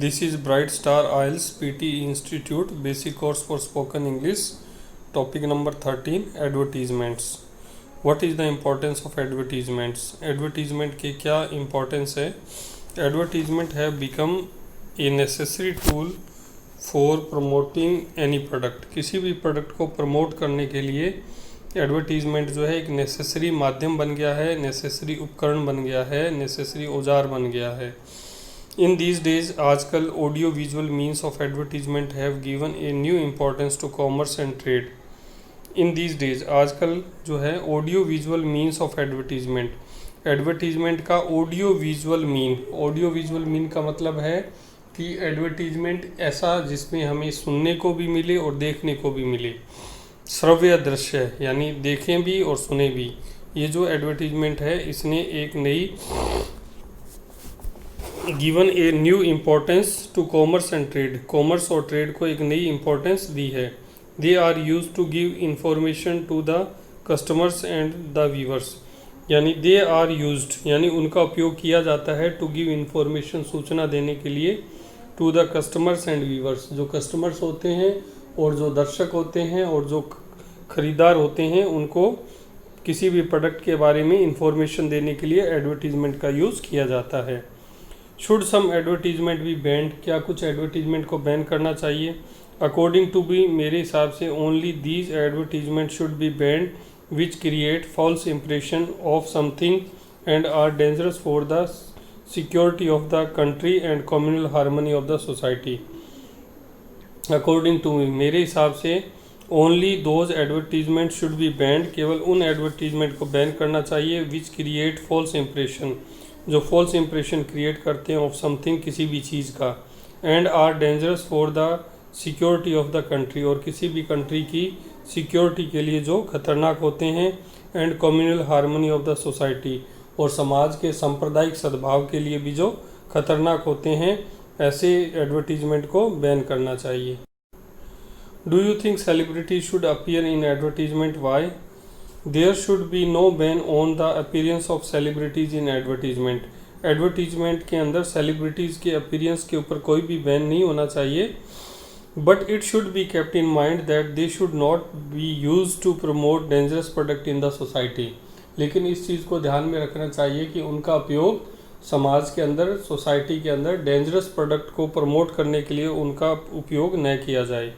This is Bright Star IELTS PT Institute Basic Course for Spoken English. Topic number 13 Advertisements. What is the importance of advertisements? Advertisement के क्या importance है? Advertisement have become a necessary tool for promoting any product. किसी भी product को promote करने के लिए advertisement जो है एक नेसेसरी माध्यम बन गया है, नेसेसरी उपकरण बन गया है, नेसेसरी औजार बन गया है. इन दीज डेज आजकल audio visual means of advertisement have given a new importance to commerce and trade. In these days आजकल जो है audio visual means of advertisement का ऑडियो विजुअल मीन का मतलब है कि एडवर्टीजमेंट ऐसा जिसमें हमें सुनने को भी मिले और देखने को भी मिले. श्रव्य दृश्य यानी देखें भी और सुने भी. ये जो एडवर्टीजमेंट है इसने एक नई given a new importance to commerce and trade. Commerce और ट्रेड को एक नई इम्पोर्टेंस दी है. They are use to give information to the customers and the viewers. यानी दे आर यूज्ड यानी उनका उपयोग किया जाता है टू गिव इंफॉर्मेशन सूचना देने के लिए to the customers and viewers. जो कस्टमर्स होते हैं और जो दर्शक होते हैं और जो खरीदार होते हैं उनको किसी भी प्रोडक्ट के बारे में इंफॉर्मेशन देने के लिए एडवर्टीजमेंट का यूज़ किया जाता है. Should some advertisement be banned. क्या कुछ एडवर्टीजमेंट को बैन करना चाहिए? अकॉर्डिंग टू बी मेरे हिसाब से only these advertisement should be banned which create false impression of something and are dangerous for the security of the country and communal harmony of the society. According to me मेरे हिसाब से only those advertisement should be banned. केवल उन advertisement को ban करना चाहिए which create false impression जो false impression create करते हैं ऑफ समथिंग किसी भी चीज़ का and are dangerous for the security of the country और किसी भी कंट्री की सिक्योरिटी के लिए जो खतरनाक होते हैं and communal harmony of the society और समाज के सांप्रदायिक सद्भाव के लिए भी जो खतरनाक होते हैं. ऐसे एडवर्टीजमेंट को बैन करना चाहिए. Do you think celebrity should appear in advertisement? Why? There should be no ban on the appearance of celebrities in advertisement. Advertisement के अंदर सेलिब्रिटीज़ के अपीयरेंस के ऊपर कोई भी बैन नहीं होना चाहिए. But it should be kept in mind that they should not be use to promote dangerous product in the society. लेकिन इस चीज़ को ध्यान में रखना चाहिए कि उनका उपयोग समाज के अंदर सोसाइटी के अंदर डेंजरस प्रोडक्ट को प्रमोट करने के लिए उनका उपयोग न किया जाए.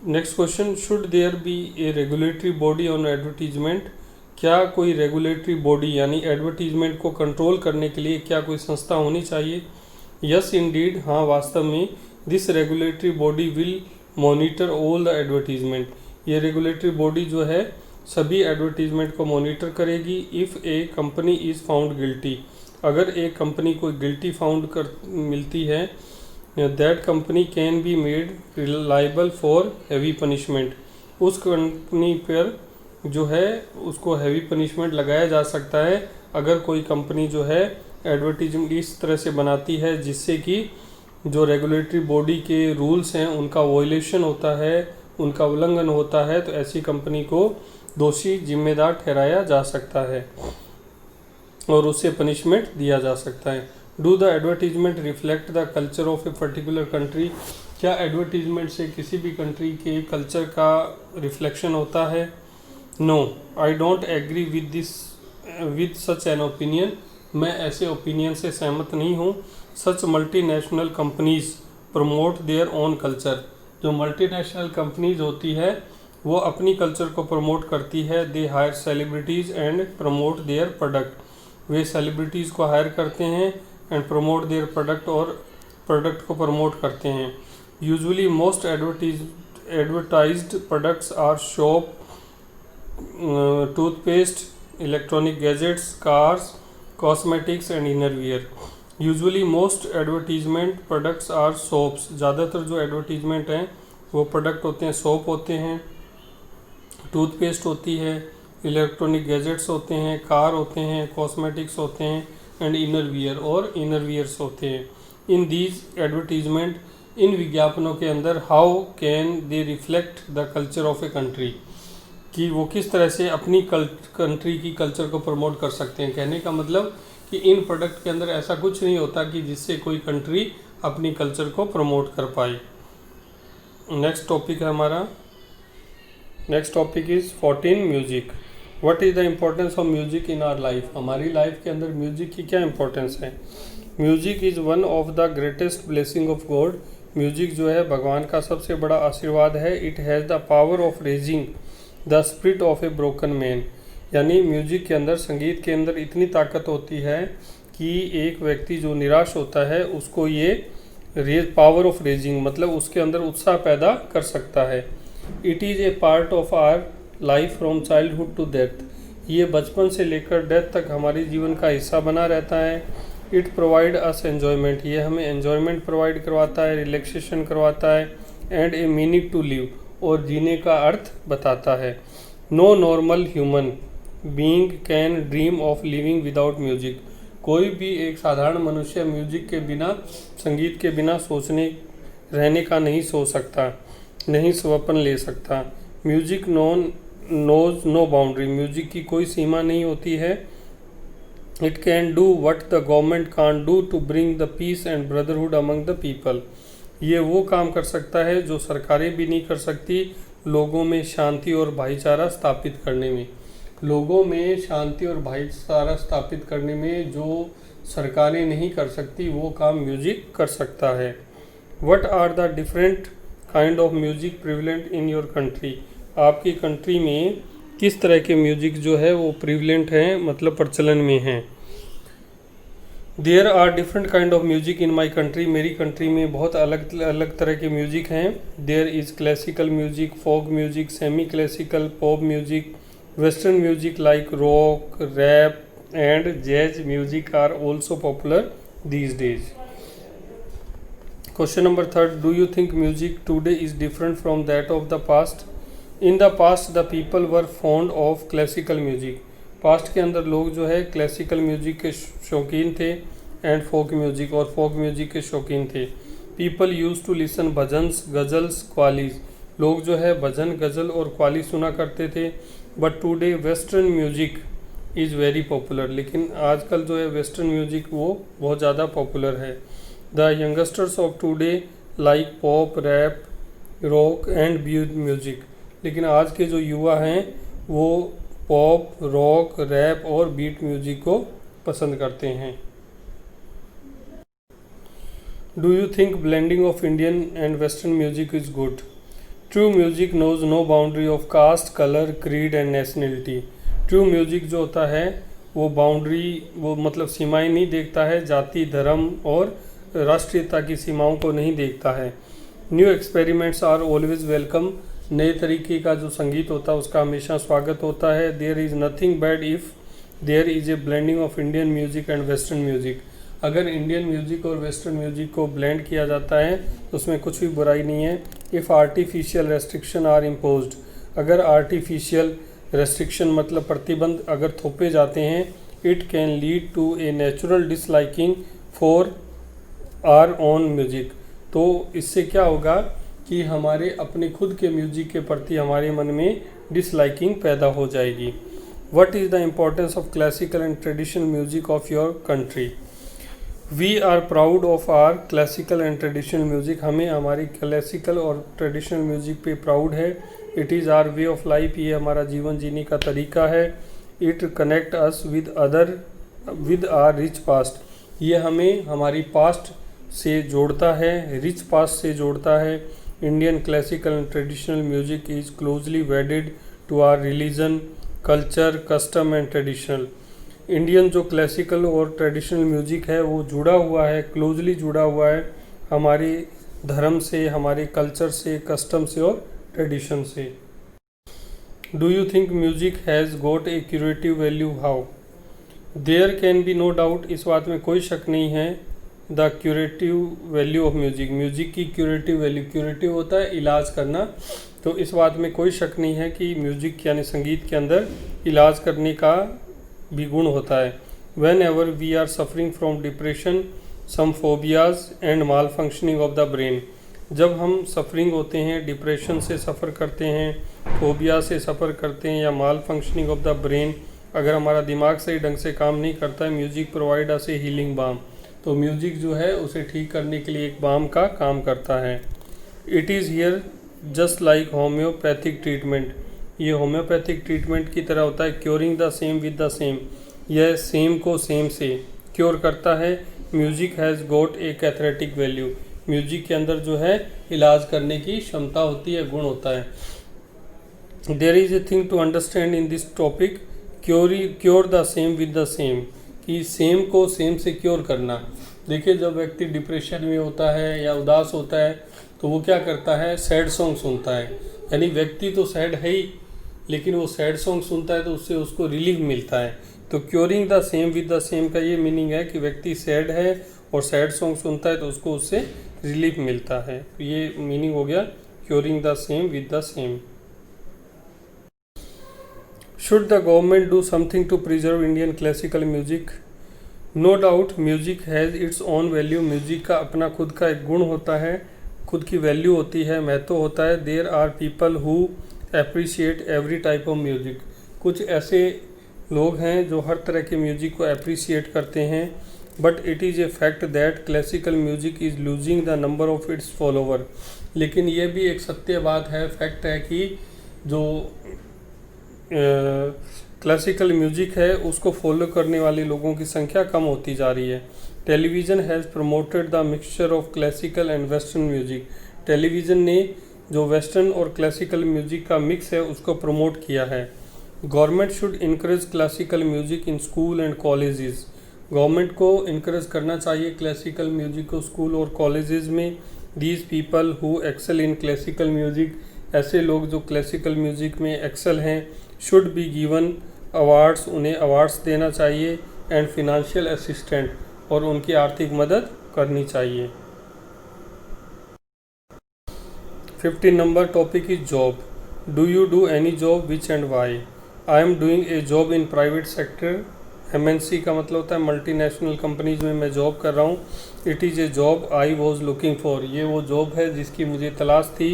Next question, should there be a regulatory body on advertisement. क्या कोई रेगुलेटरी बॉडी यानी एडवर्टीजमेंट को कंट्रोल करने के लिए क्या कोई संस्था होनी चाहिए? यस इंडीड, हाँ वास्तव में. This regulatory body will monitor all the advertisement. ये रेगुलेटरी बॉडी जो है सभी एडवर्टीजमेंट को मॉनिटर करेगी. If A company is found guilty, अगर एक कंपनी को गिल्टी फाउंड कर मिलती है that company can be made liable for heavy punishment. उस कंपनी पर जो है उसको हैवी पनिशमेंट लगाया जा सकता है अगर कोई कंपनी जो है एडवर्टीजमेंट इस तरह से बनाती है जिससे कि जो रेगुलेटरी बॉडी के रूल्स हैं उनका वॉयलेशन होता है, उनका उल्लंघन होता है, तो ऐसी कंपनी को दोषी जिम्मेदार ठहराया जा सकता है और उससे पनिशमेंट दिया जा सकता है. Do the advertisement reflect the culture of a particular country. क्या एडवर्टीजमेंट से किसी भी कंट्री के कल्चर का रिफ्लेक्शन होता है? No, I don't agree with such an opinion. मैं ऐसे ओपिनियन से सहमत नहीं हूँ. Such multinational companies promote their own culture. जो मल्टीनेशनल कंपनीज होती है वो अपनी कल्चर को प्रमोट करती है. They hire celebrities and promote their product. वे सेलिब्रिटीज़ को हायर करते हैं एंड प्रमोट देयर प्रोडक्ट और प्रोडक्ट को प्रमोट करते हैं. Usually most advertised products are soap, toothpaste, electronic gadgets, cars, cosmetics and innerwear. Usually most advertisement products are soaps. ज़्यादातर जो एडवर्टीजमेंट हैं वो प्रोडक्ट होते हैं, सोप होते हैं, टूथपेस्ट होती है, इलेक्ट्रॉनिक गैजेट्स होते हैं, कार होते हैं, कॉस्मेटिक्स होते हैं एंड इनरवियर और इनरवियर्स होते हैं. इन दीज एडवर्टीजमेंट इन विज्ञापनों के अंदर how can they reflect the culture of a country. कि वो किस तरह से अपनी कंट्री की कल्चर को प्रमोट कर सकते हैं. कहने का मतलब कि इन प्रोडक्ट के अंदर ऐसा कुछ नहीं होता कि जिससे कोई कंट्री अपनी कल्चर को प्रमोट कर पाए। नेक्स्ट टॉपिक है हमारा, next topic is 14 music. What is the importance of music in our life. हमारी लाइफ के अंदर म्यूजिक की क्या इम्पोर्टेंस है। Music is one of the greatest blessing of God. Music जो है भगवान का सबसे बड़ा आशीर्वाद है। It has the power of raising the spirit of a broken man. यानी म्यूजिक के अंदर, संगीत के अंदर इतनी ताकत होती है कि एक व्यक्ति जो निराश होता है उसको ये पावर ऑफ रेजिंग मतलब उसके अंदर उत्साह पैदा कर सकता है। It is a part of our life from childhood to death. ये बचपन से लेकर डेथ तक हमारे जीवन का हिस्सा बना रहता है। It provide us enjoyment. ये हमें एन्जॉयमेंट प्रोवाइड करवाता है, रिलैक्सेशन करवाता है, and a meaning to live, और जीने का अर्थ बताता है। No normal human being can dream of living without music. कोई भी एक साधारण मनुष्य म्यूजिक के बिना, संगीत के बिना रहने का नहीं सोच सकता, नहीं स्वप्न ले सकता। Music knows no boundary. Music की कोई सीमा नहीं होती है। It can do what the government can do to bring the peace and brotherhood among the people. ये वो काम कर सकता है जो सरकारें भी नहीं कर सकती, लोगों में शांति और भाईचारा स्थापित करने में। लोगों में शांति और भाईचारा स्थापित करने में जो सरकारें नहीं कर सकती वो काम म्यूजिक कर सकता है। What are the different kind of music prevalent in your country. आपकी कंट्री में किस तरह के म्यूजिक जो है वो प्रिवलेंट हैं, मतलब प्रचलन में हैं। There are different kind of music in my country. मेरी कंट्री में बहुत अलग अलग तरह के म्यूजिक हैं। There is classical music, folk music, semi classical, pop music, western music like rock, rap and jazz music are also popular these days. Question number 3, do you think music today is different from that of the past? In the past the people were fond of classical music. Past के अंदर लोग जो है classical music के शौकीन थे and folk music, और folk music के शौकीन थे। People use to listen bhajans, ghazals, qawwalis. लोग जो है भजन, गज़ल और क्वाली सुना करते थे। But today western music is very popular. लेकिन आजकल जो है वेस्टर्न म्यूजिक वो बहुत ज़्यादा पॉपुलर है। The youngsters of today like pop, rap, rock and beat music. लेकिन आज के जो युवा हैं वो पॉप, रॉक, रैप और बीट म्यूजिक को पसंद करते हैं। Do you think blending of Indian and Western music is good? True music knows no boundary of caste, color, creed and nationality. True music जो होता है वो बाउंड्री, वो मतलब सीमाएं नहीं देखता है, जाति, धर्म और राष्ट्रीयता की सीमाओं को नहीं देखता है। New experiments are always welcome. नए तरीके का जो संगीत होता है उसका हमेशा स्वागत होता है। There is nothing bad if there is a blending of Indian music and western music. अगर इंडियन म्यूजिक और वेस्टर्न म्यूजिक को ब्लेंड किया जाता है तो उसमें कुछ भी बुराई नहीं है। If artificial restriction are imposed. अगर आर्टिफिशियल रेस्ट्रिक्शन मतलब प्रतिबंध अगर थोपे जाते हैं, it can lead to a natural disliking for our own music. तो इससे क्या होगा कि हमारे अपने खुद के म्यूजिक के प्रति हमारे मन में डिसलाइकिंग पैदा हो जाएगी। What is the importance of classical and traditional music of your country. We are proud of our classical and traditional music. हमें हमारी क्लासिकल और ट्रेडिशनल म्यूजिक पे प्राउड है। It is our way of life. ये हमारा जीवन जीने का तरीका है। It connect us with our rich past. ये हमें हमारी पास्ट से जोड़ता है, रिच पास्ट से जोड़ता है। Indian classical and traditional music is closely wedded to our religion, culture, custom and traditional. Indian जो क्लासिकल और ट्रेडिशनल म्यूजिक है वो जुड़ा हुआ है, क्लोजली जुड़ा हुआ है हमारे धर्म से, हमारे कल्चर से, कस्टम से और ट्रेडिशन से। Do you think music has got a curative value? How? There can be no doubt. इस बात में कोई शक नहीं है। The curative value of music. Music की क्यूरेटिव वैल्यू, क्यूरेटिव होता है इलाज करना, तो इस बात में कोई शक नहीं है कि म्यूजिक यानी संगीत के अंदर इलाज करने का भी गुण होता है। Whenever we are suffering from depression, some phobias and malfunctioning of the brain. जब हम सफरिंग होते हैं, डिप्रेशन से सफ़र करते हैं, फोबिया से सफ़र करते हैं या माल फंक्शनिंग ऑफ द ब्रेन, अगर हमारा दिमाग सही ढंग से काम नहीं करता है, म्यूजिक प्रोवाइड अस ए हीलिंग बाम। तो म्यूजिक जो है उसे ठीक करने के लिए एक बाम का काम करता है। It is here just like homeopathic treatment, ये होम्योपैथिक ट्रीटमेंट की तरह होता है। Curing the same with the same, यह सेम को सेम से क्योर करता है। Music has got a cathartic value, music के अंदर जो है इलाज करने की क्षमता होती है, गुण होता है। There is a thing to understand in this topic, cure the same with the same, कि सेम को सेम से क्योर करना। देखिए जब व्यक्ति डिप्रेशन में होता है या उदास होता है तो वो क्या करता है, सैड सॉन्ग सुनता है। यानी व्यक्ति तो सैड है ही, लेकिन वो सैड सॉन्ग सुनता है तो उससे उसको रिलीफ मिलता है। तो curing the same with the same का ये मीनिंग है कि व्यक्ति सैड है और सैड सॉन्ग सुनता है तो उसको उससे रिलीफ मिलता है। तो ये मीनिंग हो गया curing the same with the same. Should the government do something to preserve Indian classical music? No doubt music has its own value, music का अपना खुद का एक गुण होता है, खुद की वैल्यू होती है, महत्व होता है। There are people who appreciate every type of music, कुछ ऐसे लोग हैं जो हर तरह के म्यूजिक को अप्रिशिएट करते हैं। But it is a fact that classical music is losing the number of its follower, लेकिन ये भी एक सत्य बात है, फैक्ट है कि जो क्लासिकल म्यूजिक है उसको फॉलो करने वाले लोगों की संख्या कम होती जा रही है। Television has promoted the mixture of classical and western music, television ने जो वेस्टर्न और क्लासिकल म्यूजिक का मिक्स है उसको प्रमोट किया है। Government should encourage classical music in school and colleges, government को इनकरेज करना चाहिए क्लासिकल म्यूजिक को स्कूल और कॉलेजेस में। These people who excel in classical music, ऐसे लोग जो क्लासिकल म्यूजिक में एक्सेल हैं, शुड बी गिवन अवार्ड्स, उन्हें अवार्ड्स देना चाहिए, एंड फिनेंशियल असिस्टेंट, और उनकी आर्थिक मदद करनी चाहिए। 15 number topic is job. Do you do any job, which and why? I am doing a job in private sector, MNC का मतलब होता है मल्टीनेशनल कंपनीज में मैं जॉब कर रहा हूँ। It is A job I was looking for, ये वो जॉब है जिसकी मुझे तलाश थी।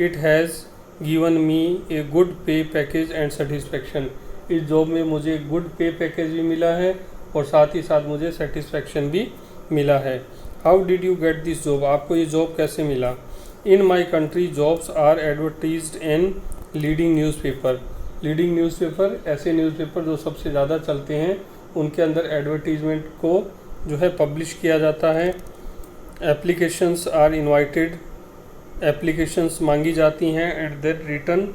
It has given me a good पे पैकेज एंड सेटिस्फेक्शन, इस जॉब में मुझे गुड पे पैकेज भी मिला है और साथ ही साथ मुझे सेटिस्फेक्शन भी मिला है। How did you get this job, आपको ये जॉब कैसे मिला? In my country jobs are advertised in leading newspaper, leading newspaper ऐसे न्यूज़पेपर जो सबसे ज़्यादा चलते हैं उनके अंदर एडवर्टीजमेंट को जो है पब्लिश किया जाता है। एप्लीकेशंस आर इनवाइटेड, एप्लीकेशंस मांगी जाती हैं। And then written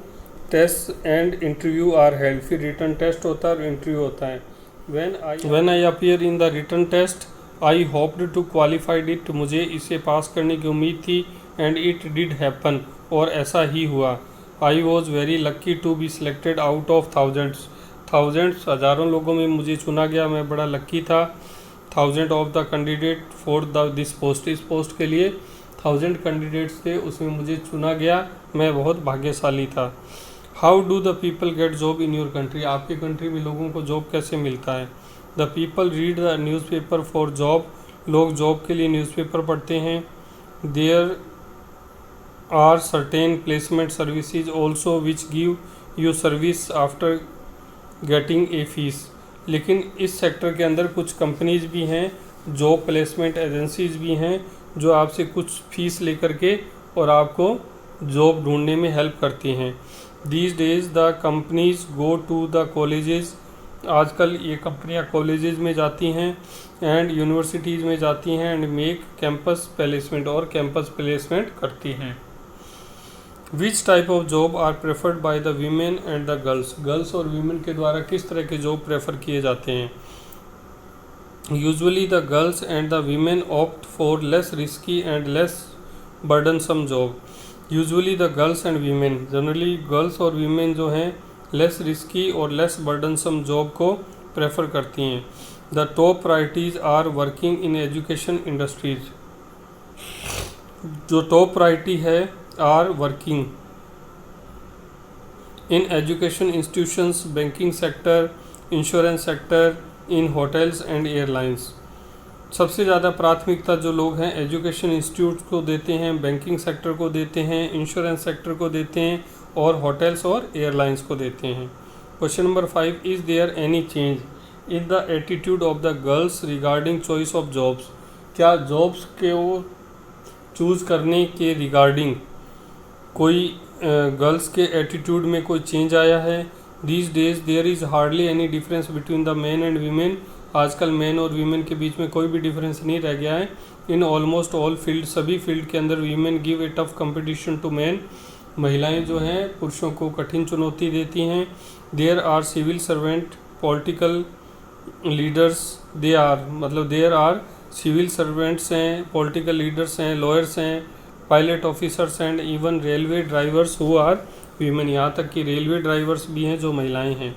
test and interview are held, फिर रिटन टेस्ट होता है और इंटरव्यू होता है। When I appear in the written test I hoped to qualified it, मुझे इसे पास करने की उम्मीद थी। एंड इट डिड हैपन, और ऐसा ही हुआ। I was very lucky to be selected out of thousands, हज़ारों लोगों में मुझे चुना गया, मैं बड़ा लक्की था। 1000 of the candidate for this post, इस पोस्ट के लिए 1000 कैंडिडेट्स थे, उसमें मुझे चुना गया, मैं बहुत भाग्यशाली था। How do the people get job in your country, आपके कंट्री में लोगों को जॉब कैसे मिलता है? The people read the newspaper for job, लोग जॉब के लिए न्यूज़पेपर पढ़ते हैं। There are certain placement services also which give you service after getting a fee, लेकिन इस सेक्टर के अंदर कुछ कंपनीज भी हैं, जॉब प्लेसमेंट एजेंसीज भी हैं जो आपसे कुछ फीस लेकर के और आपको जॉब ढूंढने में हेल्प करती हैं। These days the companies go to the colleges, आजकल ये कंपनियां कॉलेजेस में जाती हैं एंड यूनिवर्सिटीज़ में जाती हैं एंड मेक कैंपस प्लेसमेंट, और कैंपस प्लेसमेंट करती हैं। Which type of job are preferred by the women and the girls, girls और वीमेन के द्वारा किस तरह के जॉब प्रेफर किए जाते हैं? Usually the girls and the women opt for less risky and less burdensome job, usually the girls and women, generally girls और वीमेन जो हैं लेस रिस्की और लेस बर्डनसम जॉब को प्रेफर करती हैं। The top priorities are working in education industries, जो top priority है are working in education institutions, banking sector, insurance sector, in hotels and airlines. सबसे ज़्यादा प्राथमिकता जो लोग हैं एजुकेशन इंस्टीट्यूट को देते हैं, बैंकिंग सेक्टर को देते हैं, इंश्योरेंस सेक्टर को देते हैं और होटल्स और एयरलाइंस को देते हैं। Question number 5, is there any change in the attitude of the girls regarding choice of jobs, क्या जॉब्स के वो चूज़ करने के रिगार्डिंग कोई गर्ल्स के एटीट्यूड में कोई चेंज आया है? These days there is hardly any difference between the man and women. आजकल मैन और वीमेन के बीच में कोई भी डिफरेंस नहीं रह गया है। इन ऑलमोस्ट ऑल फील्ड, सभी फील्ड के अंदर women give a tough competition to man. महिलाएं जो हैं पुरुषों को कठिन चुनौती देती हैं। There are civil servant, political leaders, there are civil servants हैं, पॉलिटिकल लीडर्स हैं, लॉयर्स हैं, pilot officers and even railway drivers who are women. यहाँ तक कि रेलवे ड्राइवर्स भी हैं जो महिलाएं हैं।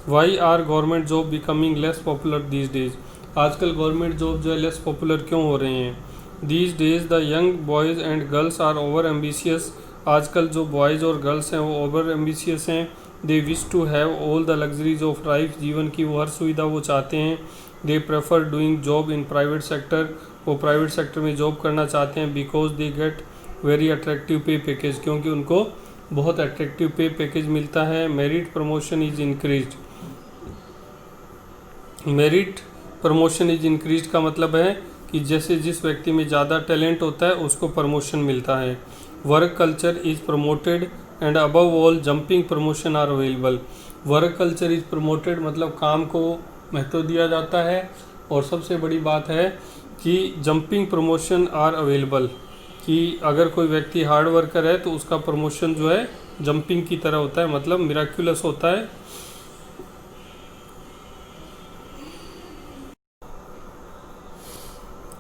Why are government job becoming less popular these days. आजकल गवर्नमेंट जॉब जो है लेस पॉपुलर क्यों हो रहे हैं? These days the young boys and girls are over ambitious. आजकल जो बॉयज़ और गर्ल्स हैं वो ओवर एम्बिशियस हैं। They wish to have all the luxuries of life. जीवन की वो हर सुविधा वो चाहते हैं। दे prefer doing job in private sector. वो प्राइवेट सेक्टर में जॉब करना चाहते हैं। Because they get very attractive pay package, क्योंकि उनको बहुत अट्रैक्टिव पे पैकेज मिलता है। Merit promotion is increased. Merit promotion is increased का मतलब है कि जैसे जिस व्यक्ति में ज़्यादा टैलेंट होता है उसको प्रमोशन मिलता है। Work culture is promoted and above all jumping promotion are available. Work culture is promoted मतलब काम को महत्व दिया जाता है, और सबसे बड़ी बात है कि जंपिंग प्रमोशन आर अवेलेबल, कि अगर कोई व्यक्ति हार्ड वर्कर है तो उसका प्रमोशन जो है जंपिंग की तरह होता है, मतलब मिराक्युलस होता है।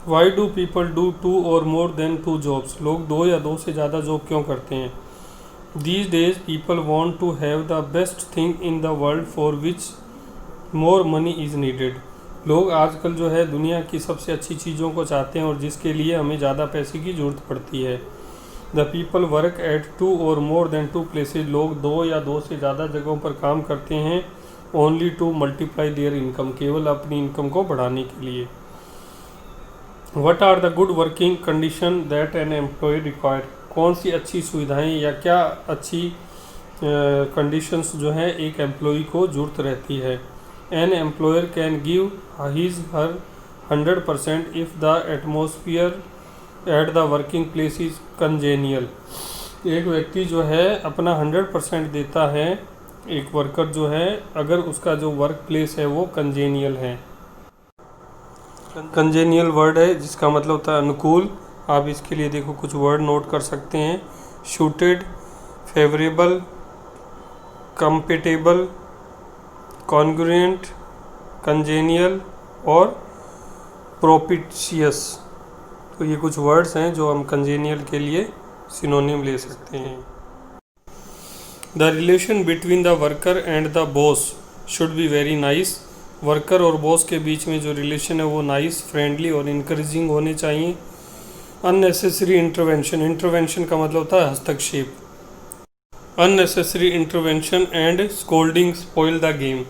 वाई डू पीपल डू 2 और मोर देन 2 जॉब्स। लोग 2 या 2 से ज़्यादा जॉब क्यों करते हैं? These days people want to have the best thing in the world for which more money is needed. लोग आजकल जो है दुनिया की सबसे अच्छी चीज़ों को चाहते हैं और जिसके लिए हमें ज़्यादा पैसे की ज़रूरत पड़ती है। द पीपल वर्क एट 2 और मोर देन 2 प्लेसेज। लोग 2 या 2 से ज़्यादा जगहों पर काम करते हैं। Only to multiply their income, केवल अपनी इनकम को बढ़ाने के लिए। What are the good working condition that an employee require. कौन सी अच्छी सुविधाएं या क्या अच्छी कंडीशंस जो है एक एम्प्लॉय को ज़रूरत रहती है? An employer can give his her 100% if the atmosphere at the working place is congenial. एक व्यक्ति जो है अपना 100% देता है, एक वर्कर जो है, अगर उसका जो वर्क प्लेस है वो कंजेनियल है। कंजेनियल वर्ड है जिसका मतलब होता है अनुकूल। आप इसके लिए देखो कुछ वर्ड नोट कर सकते हैं। Shooted, favourable, compatible, congruent, congenial और प्रोपिशियस। तो ये कुछ वर्ड्स हैं जो हम कंजेनियल के लिए सिनोनिम ले सकते हैं। The relation between the worker and the boss should be very nice. Worker और बॉस के बीच में जो रिलेशन है वो नाइस, फ्रेंडली और इनकरेजिंग होने चाहिए। अननेसेसरी इंटरवेंशन, इंटरवेंशन का मतलब होता है हस्तक्षेप। Unnecessary intervention and scolding spoil the game.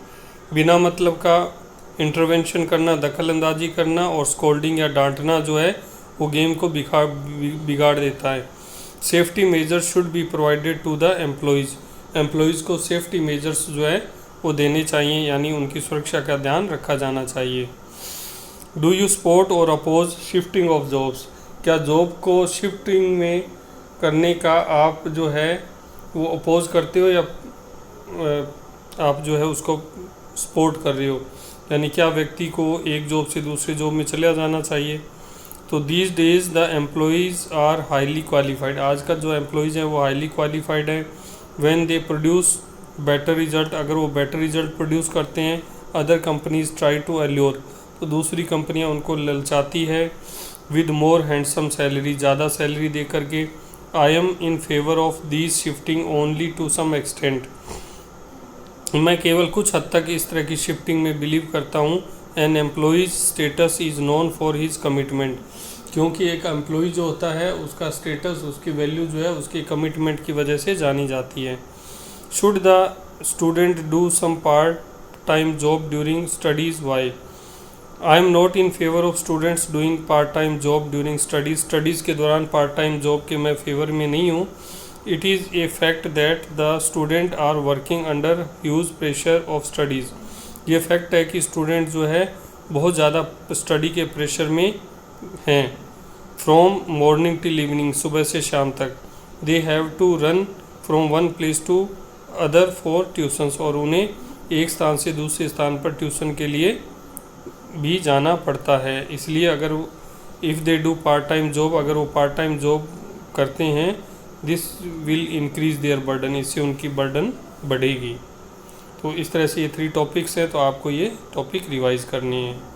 बिना मतलब का इंटरवेंशन करना, दखल अंदाजी करना और स्कोल्डिंग या डांटना जो है वो गेम को बिगाड़ देता है। Safety measures should be provided to the employees. Employees को सेफ्टी मेजर्स जो है वो देने चाहिए, यानी उनकी सुरक्षा का ध्यान रखा जाना चाहिए। डू यू सपोर्ट और अपोज शिफ्टिंग ऑफ जॉब्स। क्या जॉब को शिफ्टिंग में करने का आप जो है वो अपोज करते हो या आप जो है उसको सपोर्ट कर रहे हो, यानी क्या व्यक्ति को एक जॉब से दूसरे जॉब में चला जाना चाहिए? तो these days the employees are highly qualified. आज का जो एम्प्लॉयज़ हैं वो हाईली क्वालिफाइड है। When they produce better result, अगर वो बेटर रिजल्ट प्रोड्यूस करते हैं, other companies try to allure, तो दूसरी कंपनियां उनको ललचाती है। विद मोर हैंडसम सैलरी, ज़्यादा सैलरी दे करके। I am in favour of these shifting only to some extent. मैं केवल कुछ हद तक इस तरह की शिफ्टिंग में बिलीव करता हूँ। An employee's status is known for his commitment, क्योंकि एक एम्प्लॉय जो होता है उसका स्टेटस, उसकी वैल्यू जो है उसके कमिटमेंट की वजह से जानी जाती है। Should the student do some part time job during studies? Why? I am not in favour of students doing part time job during studies. Studies के दौरान पार्ट टाइम जॉब के मैं फेवर में नहीं हूँ। It is a fact that the student are working under huge pressure of studies. ये fact है कि स्टूडेंट जो है बहुत ज़्यादा स्टडी के प्रेशर में हैं फ्रॉम मॉर्निंग टिल इवनिंग, सुबह से शाम तक, they have to run from one place to other for tuitions, और उन्हें एक स्थान से दूसरे स्थान पर ट्यूशन के लिए भी जाना पड़ता है। इसलिए अगर if they do part time job, अगर वो पार्ट टाइम जॉब करते हैं, this will increase their burden, इससे उनकी बर्डन बढ़ेगी। तो इस तरह से ये 3 टॉपिक्स हैं, तो आपको ये टॉपिक रिवाइज करनी है।